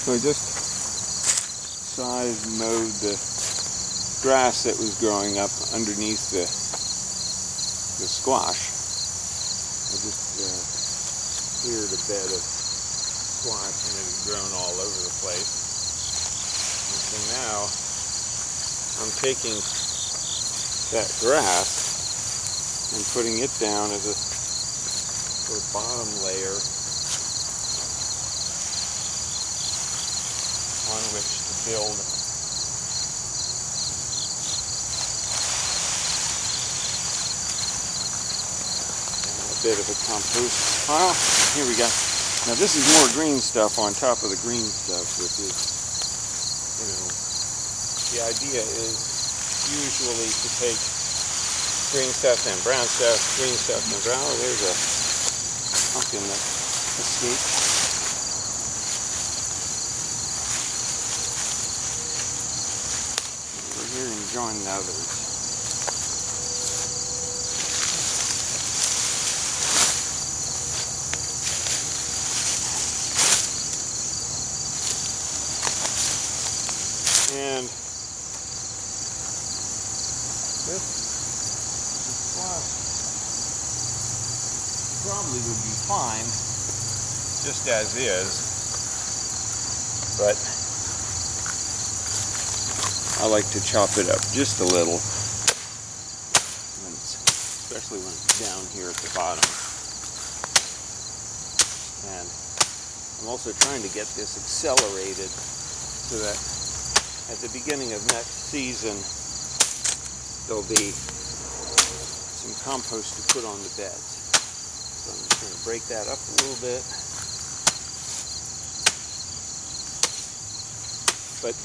So I just size mowed the grass that was growing up underneath the squash. I just cleared a bed of squash and it had grown all over the place. And so now I'm taking that grass and putting it down as a sort of bottom layer on which to build a bit of a compost pile. Here we go. Now this is more green stuff on top of the green stuff, which is, you know, the idea is usually to take green stuff and brown stuff, green stuff and brown. Oh, there's a pumpkin that escaped. We're here enjoying the others. And this squash probably would be fine just as is, but I like to chop it up just a little, especially when it's down here at the bottom. And I'm also trying to get this accelerated so that at the beginning of next season there'll be some compost to put on the beds. So I'm just going to break that up a little bit. But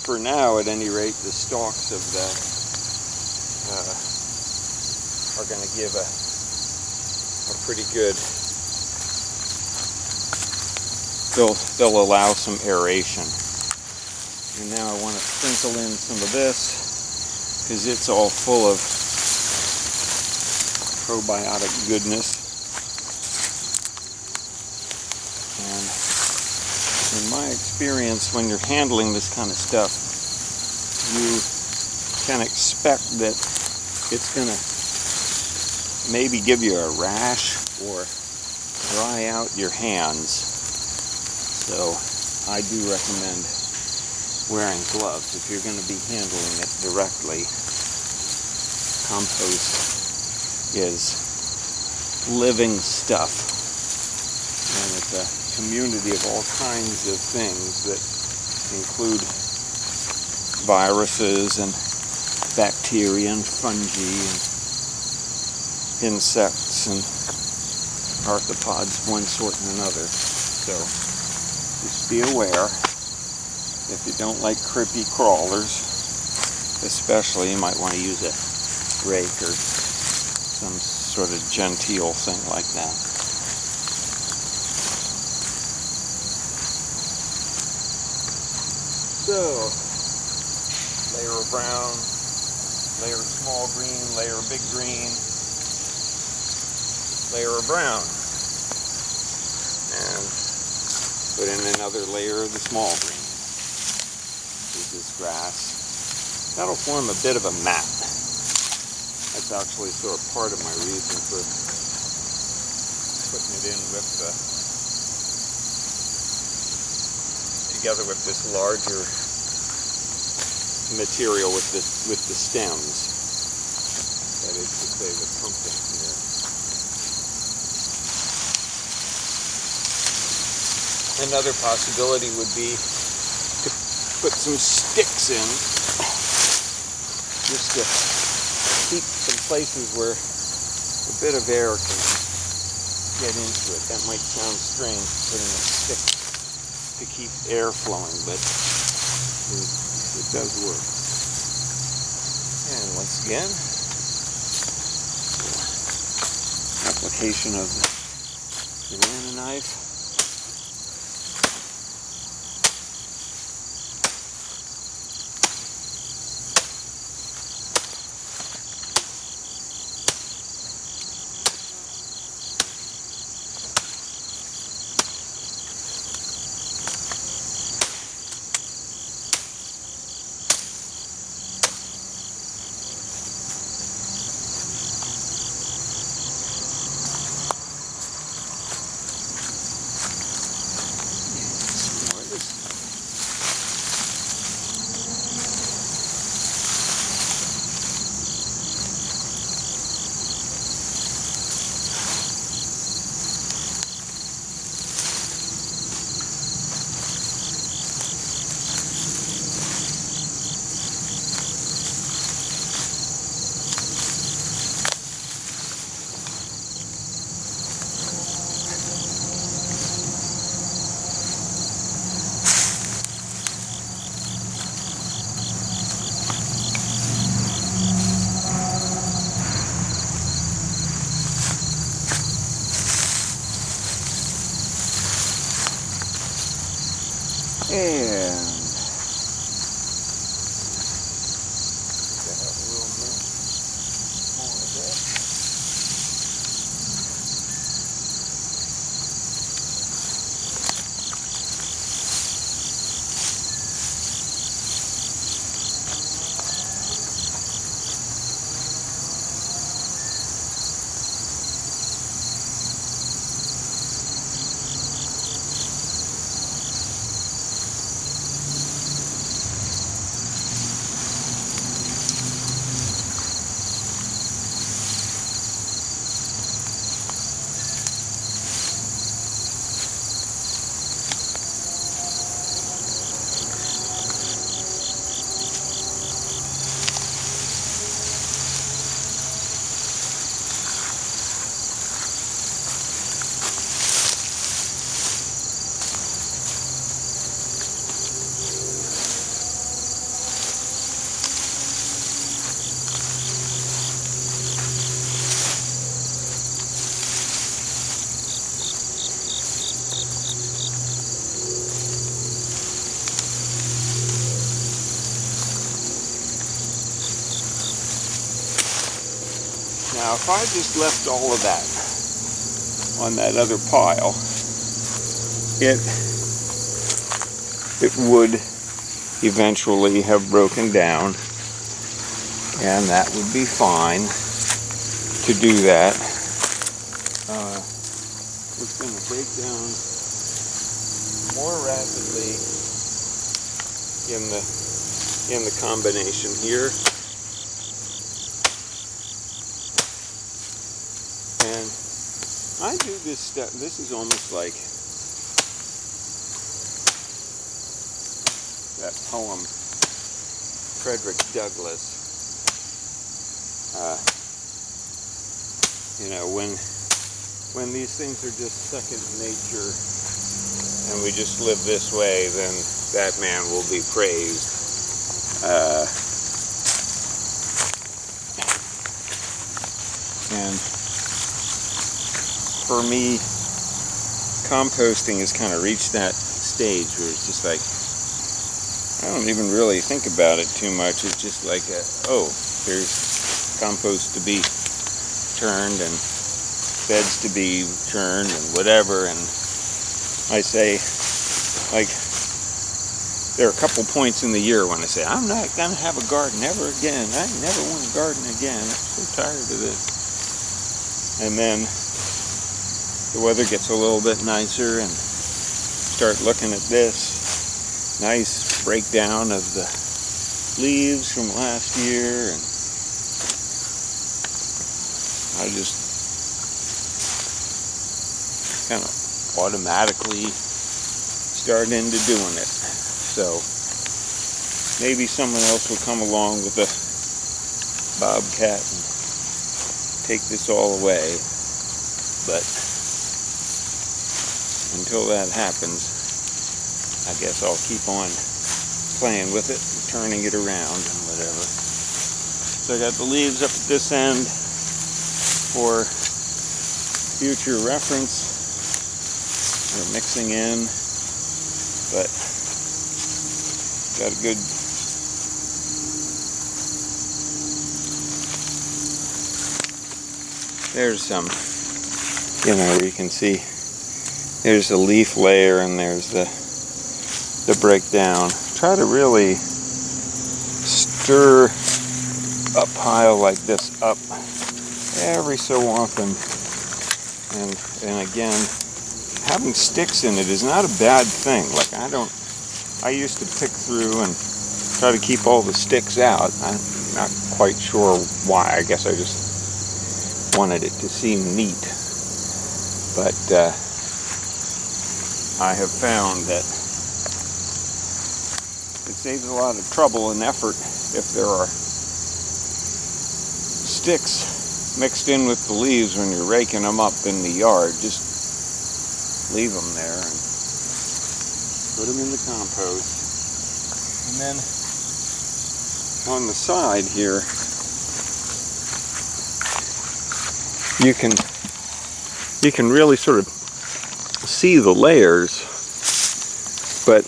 for now, at any rate, the stalks of that are going to give a pretty good, they'll allow some aeration. And now I want to sprinkle in some of this because it's all full of probiotic goodness. And in my experience, when you're handling this kind of stuff, you can expect that it's going to maybe give you a rash or dry out your hands. So I do recommend wearing gloves if you're going to be handling it directly. Compost is living stuff, and it's a community of all kinds of things that include viruses and bacteria and fungi and insects and arthropods of one sort and another. So just be aware. If you don't like creepy crawlers, especially, you might want to use a rake or some sort of genteel thing like that. So, layer of brown, layer of small green, layer of big green, layer of brown. And put in another layer of the small green. This grass. That'll form a bit of a mat. That's actually sort of part of my reason for putting it in with together with this larger material with the stems. That is to say, the pumpkin here. Another possibility would be put some sticks in, just to keep some places where a bit of air can get into it. That might sound strange, putting a stick to keep air flowing, but it does work. And once again, application of the banana knife. And now, if I just left all of that on that other pile, it would eventually have broken down, and that would be fine to do that. It's going to break down more rapidly in the combination here. And I do this stuff, this is almost like that poem, Frederick Douglass. You know, when these things are just second nature and we just live this way, then that man will be praised. And for me, composting has kind of reached that stage where it's just like, I don't even really think about it too much. It's just like, oh, here's compost to be turned and beds to be churned and whatever. And I say, like, there are a couple points in the year when I say, I'm not going to have a garden ever again. I never want to garden again. I'm so tired of this. And then the weather gets a little bit nicer and start looking at this nice breakdown of the leaves from last year, and I just kind of automatically start into doing it. So maybe someone else will come along with a bobcat and take this all away, but until that happens, I guess I'll keep on playing with it and turning it around and whatever. So I got the leaves up at this end for future reference or mixing in, but got a good there's some, you know, where you can see there's the leaf layer and there's the breakdown. Try to really stir a pile like this up every so often, and again, having sticks in it is not a bad thing. Like, I used to pick through and try to keep all the sticks out. I'm not quite sure why. I guess I just wanted it to seem neat, but I have found that it saves a lot of trouble and effort if there are sticks mixed in with the leaves when you're raking them up in the yard. Just leave them there and put them in the compost. And then on the side here, you can really sort of see the layers, but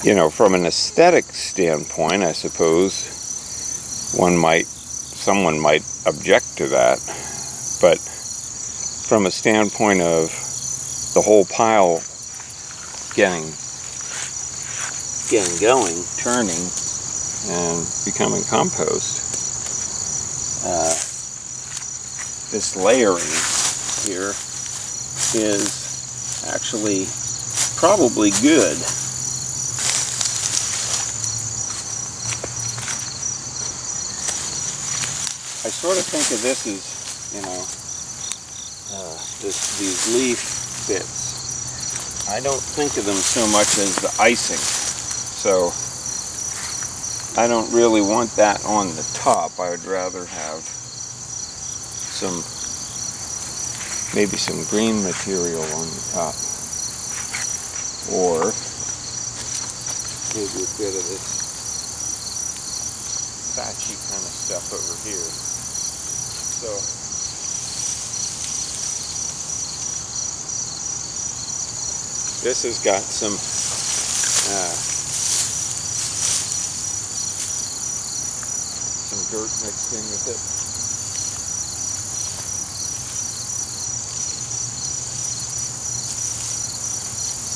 You know, from an aesthetic standpoint, I suppose someone might object to that, but from a standpoint of the whole pile getting going, turning, and becoming compost, this layering here is actually probably good. I sort of think of this as, you know, these leaf bits. I don't think of them so much as the icing. So I don't really want that on the top. I would rather have maybe some green material on the top. Or maybe a bit of this thatchy kind of stuff over here. So this has got some dirt mixed in with it.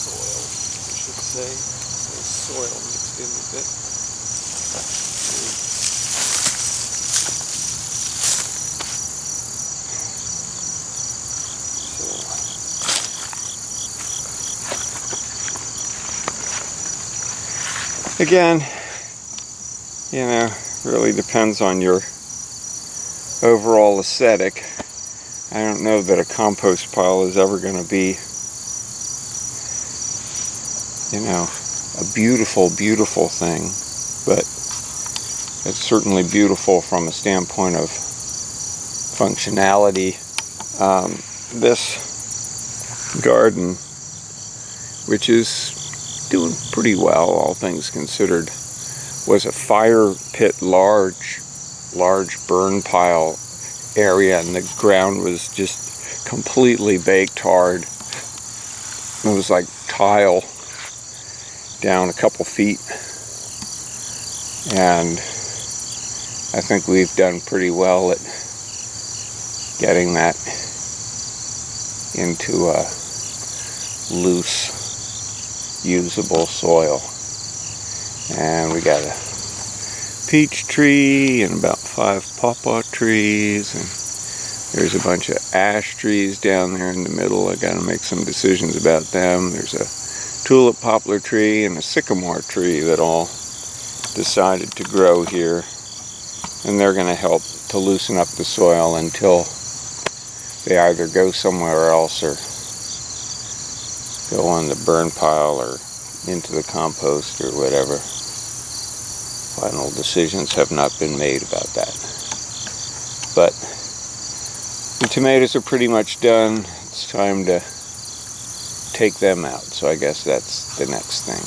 Soil, I should say. So soil mixed in with it. Again, you know, really depends on your overall aesthetic. I don't know that a compost pile is ever going to be, you know, a beautiful, beautiful thing, but it's certainly beautiful from a standpoint of functionality. This garden, which is doing pretty well, all things considered, was a fire pit, large burn pile area, and the ground was just completely baked hard. It was like tile down a couple feet, and I think we've done pretty well at getting that into a loose, usable soil. And we got a peach tree and about 5 pawpaw trees, and there's a bunch of ash trees down there in the middle. I got to make some decisions about them. There's a tulip poplar tree and a sycamore tree that all decided to grow here, and they're going to help to loosen up the soil until they either go somewhere else or go on the burn pile or into the compost or whatever. Final decisions have not been made about that. But the tomatoes are pretty much done. It's time to take them out. So I guess that's the next thing.